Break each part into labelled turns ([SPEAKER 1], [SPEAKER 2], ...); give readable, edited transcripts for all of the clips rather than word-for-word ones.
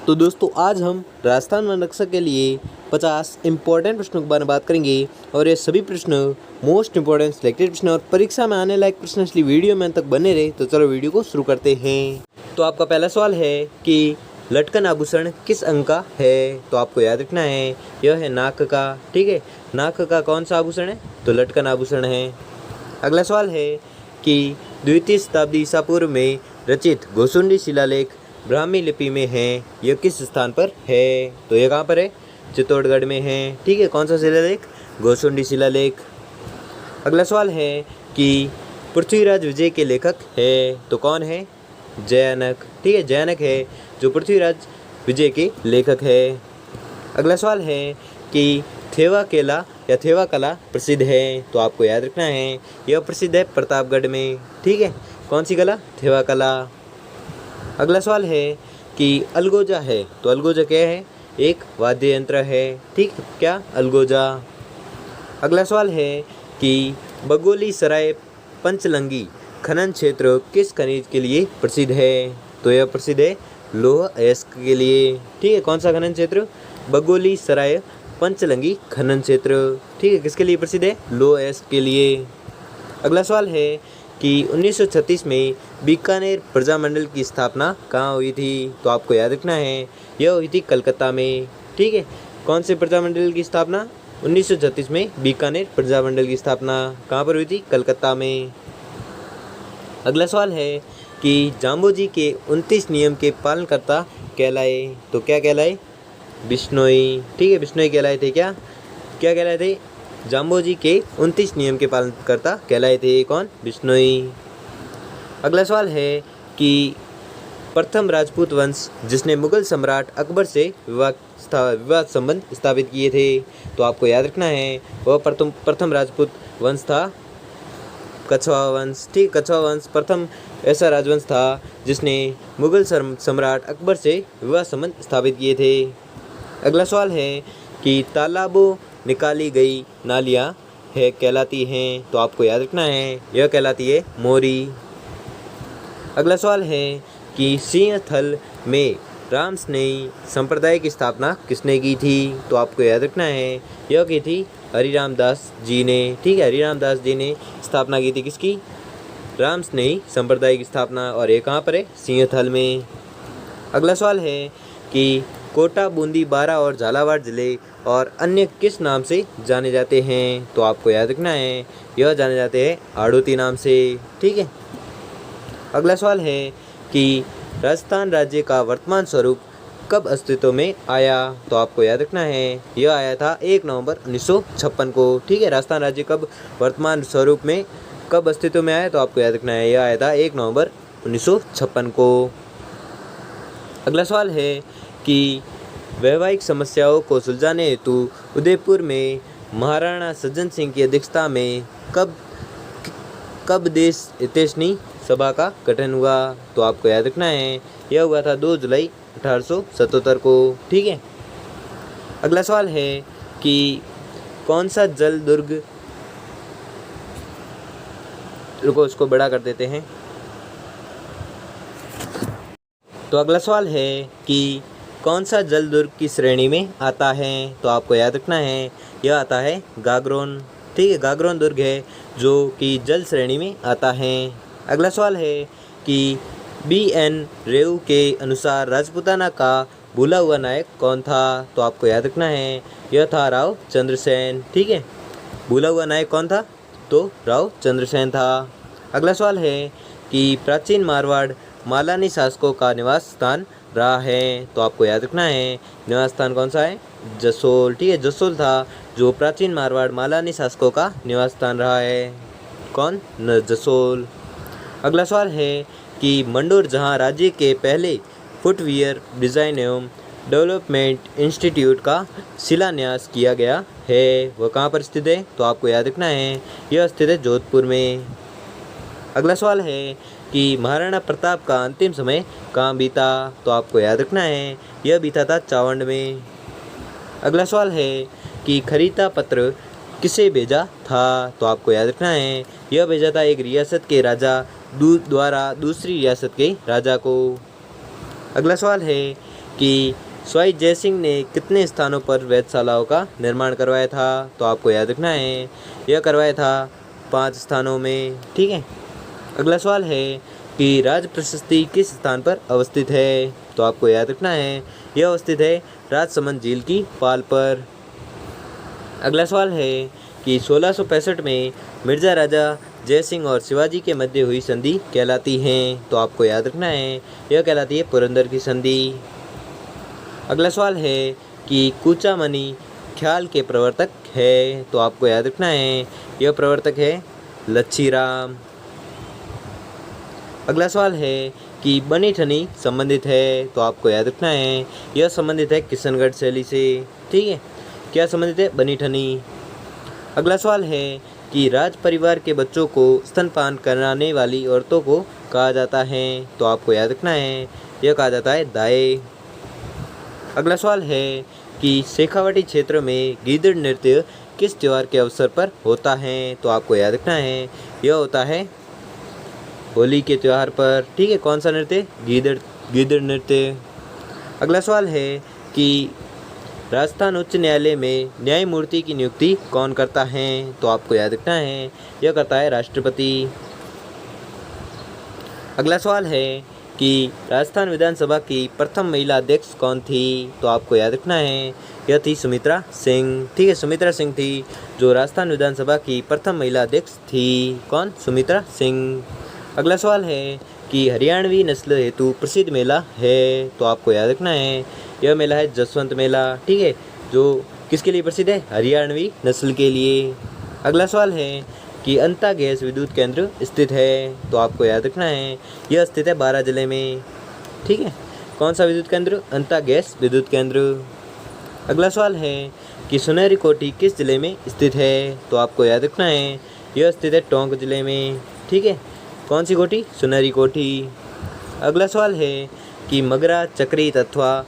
[SPEAKER 1] तो दोस्तों आज हम राजस्थान वन रक्षा के लिए 50 इम्पोर्टेंट प्रश्नों के बारे में बात करेंगे और ये सभी प्रश्न मोस्ट इम्पोर्टेंट सिलेक्टेड प्रश्न और परीक्षा में आने लायक प्रश्न, इसलिए वीडियो में अंत तक बने रहे। तो चलो वीडियो को शुरू करते हैं। तो आपका पहला सवाल है कि लटकन आभूषण किस अंग का है? तो आपको याद रखना है यह है नाक का। ठीक है, नाक का कौन सा आभूषण है? तो लटकन आभूषण है। अगला सवाल है कि द्वितीय शताब्दी ईसा पूर्व में रचित गोसुंडी शिलालेख ब्राह्मी लिपि में है, यह किस स्थान पर है? तो यह कहाँ पर है? चित्तौड़गढ़ में है। ठीक है, कौन सा शिलालेख? गोसुंडी शिलालेख। अगला सवाल है कि पृथ्वीराज विजय के लेखक है, तो कौन है? जयानक। ठीक है, जयानक है जो पृथ्वीराज विजय के लेखक है। अगला सवाल है कि थेवा केला या थेवा कला प्रसिद्ध है, तो आपको याद रखना है यह प्रसिद्ध है प्रतापगढ़ में। ठीक है, कौन सी कला? थेवा कला। अगला सवाल है कि अलगोजा है, तो अलगोजा क्या है? एक वाद्य यंत्र है। ठीक, क्या? अलगोजा। अगला सवाल है कि बगोली सराय पंचलंगी खनन क्षेत्र किस खनिज के लिए प्रसिद्ध है? तो यह प्रसिद्ध है लौह अयस्क के लिए। ठीक है, कौन सा खनन क्षेत्र? बगोली सराय पंचलंगी खनन क्षेत्र। ठीक है, किसके लिए प्रसिद्ध है? लौह अयस्क के लिए। अगला सवाल है कि 1936 में बीकानेर प्रजामंडल की स्थापना कहाँ हुई थी? तो आपको याद रखना है यह हुई थी कलकत्ता में। ठीक है, कौन से प्रजामंडल की स्थापना? 1936 में बीकानेर प्रजामंडल की स्थापना कहाँ पर हुई थी? कलकत्ता में। अगला सवाल है कि जाम्बोजी के 29 नियम के पालनकर्ता कहलाए, तो क्या कहलाए? बिश्नोई। ठीक है, बिश्नोई कहलाए थे। क्या कहलाए थे? जाम्बोजी के 29 नियम के पालनकर्ता कहलाए थे। कौन? बिश्नोई। अगला सवाल है कि प्रथम राजपूत वंश जिसने मुगल सम्राट अकबर से विवाद संबंध स्थापित किए थे, तो आपको याद रखना है वह प्रथम राजपूत वंश था कछवा वंश। ठीक, कछवा वंश प्रथम ऐसा राजवंश था जिसने मुगल सम्राट अकबर से विवाद संबंध स्थापित किए थे। अगला सवाल है कि तालाबों निकाली गई नालियाँ है कहलाती हैं, तो आपको याद रखना है यह कहलाती है मोरी। अगला सवाल है कि सिंहथल में रामस्नेही संप्रदाय की स्थापना किसने की थी? तो आपको याद रखना है यह की थी हरिराम दास जी ने। ठीक है, हरिराम दास जी ने स्थापना की थी किसकी? रामस्नेही संप्रदाय की स्थापना, और ये कहाँ पर है? सिंहथल में। अगला सवाल है कि कोटा, बूंदी, बारा और झालावाड़ जिले और अन्य किस नाम से जाने जाते हैं? तो आपको याद रखना है यह जाने जाते हैं आड़ोती नाम से। ठीक है। अगला सवाल है कि राजस्थान राज्य का वर्तमान स्वरूप कब अस्तित्व में आया? तो आपको याद रखना है यह आया था 1 नवंबर 1956 को। ठीक है, राजस्थान राज्य कब वर्तमान स्वरूप में कब अस्तित्व में आया? तो आपको याद रखना है यह आया था 1 नवंबर 1956 को। अगला सवाल है कि वैवाहिक समस्याओं को सुलझाने हेतु उदयपुर में महाराणा सज्जन सिंह की अध्यक्षता में कब देश हितैषणी सभा का गठन हुआ? तो आपको याद रखना है यह हुआ था 2 जुलाई 1877 को। ठीक है। अगला सवाल है कि कौन सा जल दुर्ग, रुको इसको बड़ा कर देते हैं। तो अगला सवाल है कि कौन सा जल दुर्ग की श्रेणी में आता है? तो आपको याद रखना है यह आता है गागरोन। ठीक है, गागरोन दुर्ग है जो कि जल श्रेणी में आता है। अगला सवाल है कि BN रेऊ के अनुसार राजपूताना का भूला हुआ नायक कौन था? तो आपको याद रखना है यह था राव चंद्रसेन। ठीक है, भूला हुआ नायक कौन था? तो राव चंद्रसेन था। अगला सवाल है कि प्राचीन मारवाड़ मालानी शासकों का निवास स्थान रहा है, तो आपको याद रखना है निवास स्थान कौन सा है? जसोल। ठीक है, जसोल था जो प्राचीन मारवाड़ मालानी शासकों का निवास स्थान रहा है। कौन? जसोल। अगला सवाल है कि मंडोर जहां राज्य के पहले फुटवियर डिज़ाइन एवं डेवलपमेंट इंस्टीट्यूट का शिलान्यास किया गया है, वह कहाँ पर स्थित है? तो आपको याद रखना है यह स्थित है जोधपुर में। अगला सवाल है कि महाराणा प्रताप का अंतिम समय कहाँ बीता? तो आपको याद रखना है यह बीता था चावंड में। अगला सवाल है कि खरीदा पत्र किसे भेजा था? तो आपको याद रखना है यह भेजा था एक रियासत के राजा द्वारा दूसरी रियासत के राजा को। अगला सवाल है कि स्वाई जयसिंह ने कितने स्थानों पर वेधशालाओं का निर्माण करवाया था, तो आपको याद रखना है यह करवाया था 5 स्थानों में। ठीक है। अगला सवाल है कि राज प्रशस्ति किस स्थान पर अवस्थित है, तो आपको याद रखना है यह अवस्थित है राजसमंद झील की पाल पर। अगला सवाल है कि 1665 में मिर्जा राजा जयसिंह और शिवाजी के मध्य हुई संधि कहलाती हैं, तो आपको याद रखना है यह कहलाती है पुरंदर की संधि। अगला सवाल है कि कूचामणि ख्याल के प्रवर्तक है, तो आपको याद रखना है यह प्रवर्तक है लच्छीराम। अगला सवाल है कि बनी ठनी संबंधित है, तो आपको याद रखना है यह संबंधित है किशनगढ़ शैली से। ठीक है। क्या संबंधित है? बनी ठनी। अगला सवाल है कि राज परिवार के बच्चों को स्तनपान कराने वाली औरतों को कहा जाता है, तो आपको याद रखना है यह कहा जाता है दाई। अगला सवाल है कि शेखावाटी क्षेत्र में गीदड़ नृत्य किस त्यौहार के अवसर पर होता है, तो आपको याद रखना है यह होता है होली के त्यौहार पर। ठीक है। कौन सा नृत्य? गीदड़ नृत्य। अगला सवाल है कि राजस्थान उच्च न्यायालय में न्यायमूर्ति की नियुक्ति कौन करता है, तो आपको याद रखना है यह करता है राष्ट्रपति। अगला सवाल है कि राजस्थान विधानसभा की प्रथम महिला अध्यक्ष कौन थी, तो आपको याद रखना है यह थी सुमित्रा सिंह। ठीक है। सुमित्रा सिंह थी जो राजस्थान विधानसभा की प्रथम महिला अध्यक्ष थी। कौन? सुमित्रा सिंह। अगला सवाल है कि हरियाणवी नस्ल हेतु प्रसिद्ध मेला है, तो आपको याद रखना है यह मेला है जसवंत मेला। ठीक है। जो किसके लिए प्रसिद्ध है? हरियाणवी नस्ल के लिए। अगला सवाल है कि अंता गैस विद्युत केंद्र स्थित है, तो आपको याद रखना है यह स्थित है बारां जिले में। ठीक है। कौन सा विद्युत केंद्र? अंता गैस विद्युत केंद्र। अगला सवाल है कि सुनहरी कोठी किस जिले में स्थित है, तो आपको याद रखना है यह स्थित है टोंक जिले में। ठीक है। कौन सी कोठी? सुनहरी कोठी। अगला सवाल है कि मगरा चक्रीत अथवा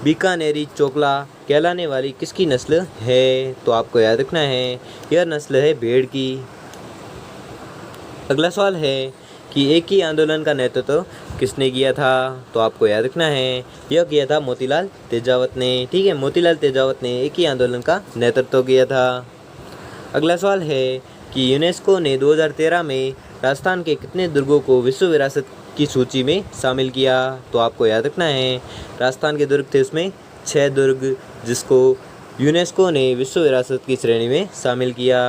[SPEAKER 1] बीकानेरी चोकला कहलाने वाली किसकी नस्ल है, तो आपको याद रखना है यह नस्ल है भेड़ की। अगला सवाल है कि एक ही आंदोलन का नेतृत्व किसने किया था, तो आपको याद रखना है यह किया था मोतीलाल तेजावत ने। ठीक है। मोतीलाल तेजावत ने एक ही आंदोलन का नेतृत्व किया था। अगला सवाल है कि यूनेस्को ने 2013 में राजस्थान के कितने दुर्गों को विश्व विरासत की सूची में शामिल किया, तो आपको याद रखना है राजस्थान के दुर्ग थे उसमें 6 दुर्ग जिसको यूनेस्को ने विश्व विरासत की श्रेणी में शामिल किया।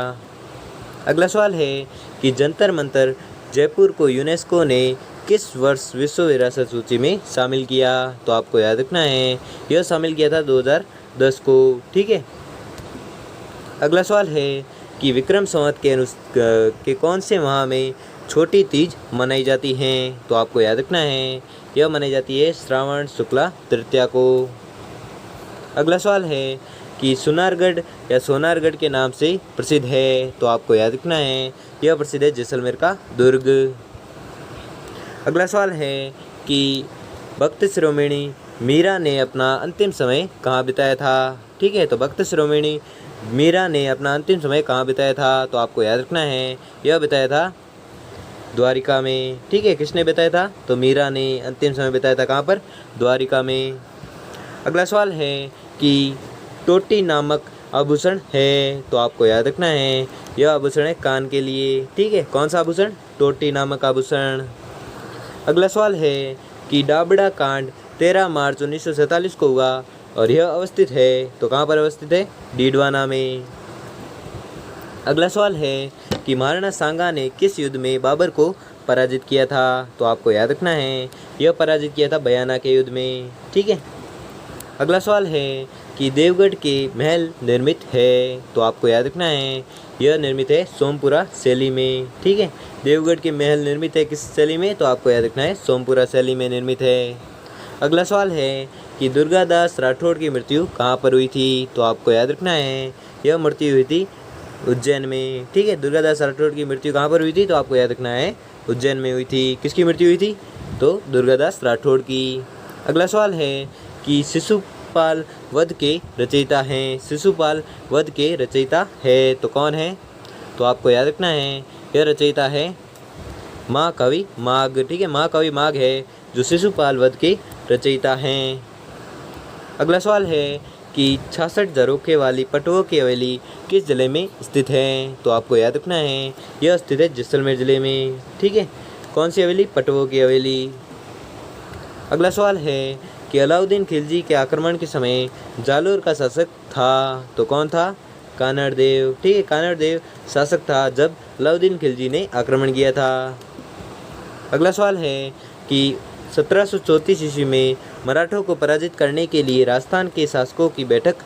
[SPEAKER 1] अगला सवाल है कि जंतर मंतर जयपुर को यूनेस्को ने किस वर्ष विश्व विरासत सूची में शामिल किया, तो आपको याद रखना है यह शामिल किया था 2010 को। ठीक है। अगला सवाल है कि विक्रम संवत के कौन से माह में छोटी तीज मनाई जाती हैं, तो आपको याद रखना है यह मनाई जाती है श्रावण शुक्ला तृतीया को। अगला सवाल है कि सुनारगढ़ या सोनारगढ़ के नाम से प्रसिद्ध है, तो आपको याद रखना है यह प्रसिद्ध है जैसलमेर का दुर्ग। अगला सवाल है कि भक्त शिरोमणि मीरा ने अपना अंतिम समय कहाँ बिताया था। ठीक है। तो भक्त शिरोमणि मीरा ने अपना अंतिम समय कहाँ बिताया था, तो आपको याद रखना है यह बिताया था द्वारिका में। ठीक है। किसने बिताया था? तो मीरा ने अंतिम समय बिताया था कहाँ पर? द्वारिका में। अगला सवाल है कि टोटी नामक आभूषण है, तो आपको याद रखना है यह आभूषण है कान के लिए। ठीक है। कौन सा आभूषण? टोटी नामक आभूषण। अगला सवाल है कि डाबड़ा कांड 13 मार्च 1947 को हुआ और यह अवस्थित है, तो कहाँ पर अवस्थित है? डीडवाना में। अगला सवाल है कि महाराणा सांगा ने किस युद्ध में बाबर को पराजित किया था, तो आपको याद रखना है यह पराजित किया था बयाना के युद्ध में। ठीक है। अगला सवाल है कि देवगढ़ के महल निर्मित है, तो आपको याद रखना है यह निर्मित है सोमपुरा शैली में। ठीक है। देवगढ़ के महल निर्मित है किस शैली में, तो आपको याद रखना है सोमपुरा शैली में निर्मित है। अगला सवाल है कि दुर्गादास राठौड़ की मृत्यु कहाँ पर हुई थी, तो आपको याद रखना है यह मृत्यु हुई थी उज्जैन में। ठीक है। दुर्गादास राठौड़ की मृत्यु कहाँ पर हुई थी, तो आपको याद रखना है उज्जैन में हुई थी। किसकी मृत्यु हुई थी? तो दुर्गादास राठौड़ की। अगला सवाल है कि शिशुपाल वध के रचयिता हैं। शिशुपाल वध के रचयिता है तो कौन है, तो आपको याद रखना है यह रचयिता है महाकवि माघ। ठीक है। महाकवि माघ है जो शिशुपाल वध के रचयिता हैं। अगला सवाल है कि 66 झरोखे वाली पटुआ की हवेली किस जिले में स्थित है? तो आपको याद रखना है यह स्थित है जैसलमेर जिले में। ठीक है, कौन सी हवेली? पटुआ की हवेली। अगला सवाल है कि अलाउद्दीन खिलजी के आक्रमण के समय जालोर का शासक था, तो कौन था? कानड़ देव। ठीक है, कानड़ देव शासक था जब अलाउद्दीन खिलजी ने आक्रमण किया था। अगला सवाल है कि 1734 ईस्वी में मराठों को पराजित करने के लिए राजस्थान के शासकों की बैठक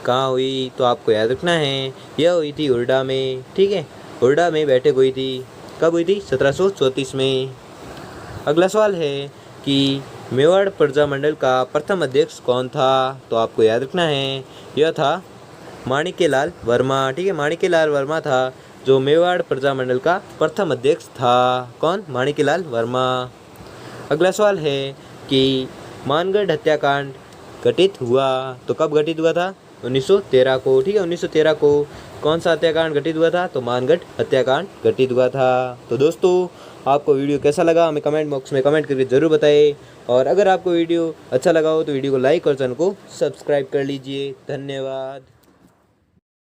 [SPEAKER 1] कहाँ हुई? तो आपको याद रखना है यह हुई थी हुरडा में। ठीक है, हुरडा में बैठक हुई थी। कब हुई थी? 1734 में। अगला सवाल है कि मेवाड़ प्रजामंडल का प्रथम अध्यक्ष कौन था? तो आपको याद रखना है यह था माणिक्यलाल वर्मा। ठीक है, माणिक्यलाल वर्मा था जो मेवाड़ प्रजामंडल का प्रथम अध्यक्ष था। कौन? माणिक्यलाल वर्मा। अगला सवाल है कि मानगढ़ हत्याकांड घटित हुआ, तो कब घटित हुआ था? 1913 को। ठीक है, 1913 को कौन सा हत्याकांड घटित हुआ था? तो मानगढ़ हत्याकांड घटित हुआ था। तो दोस्तों, आपको वीडियो कैसा लगा हमें कमेंट बॉक्स में कमेंट करके ज़रूर बताएं, और अगर आपको वीडियो अच्छा लगा हो तो वीडियो को लाइक और चैनल को सब्सक्राइब कर लीजिए। धन्यवाद।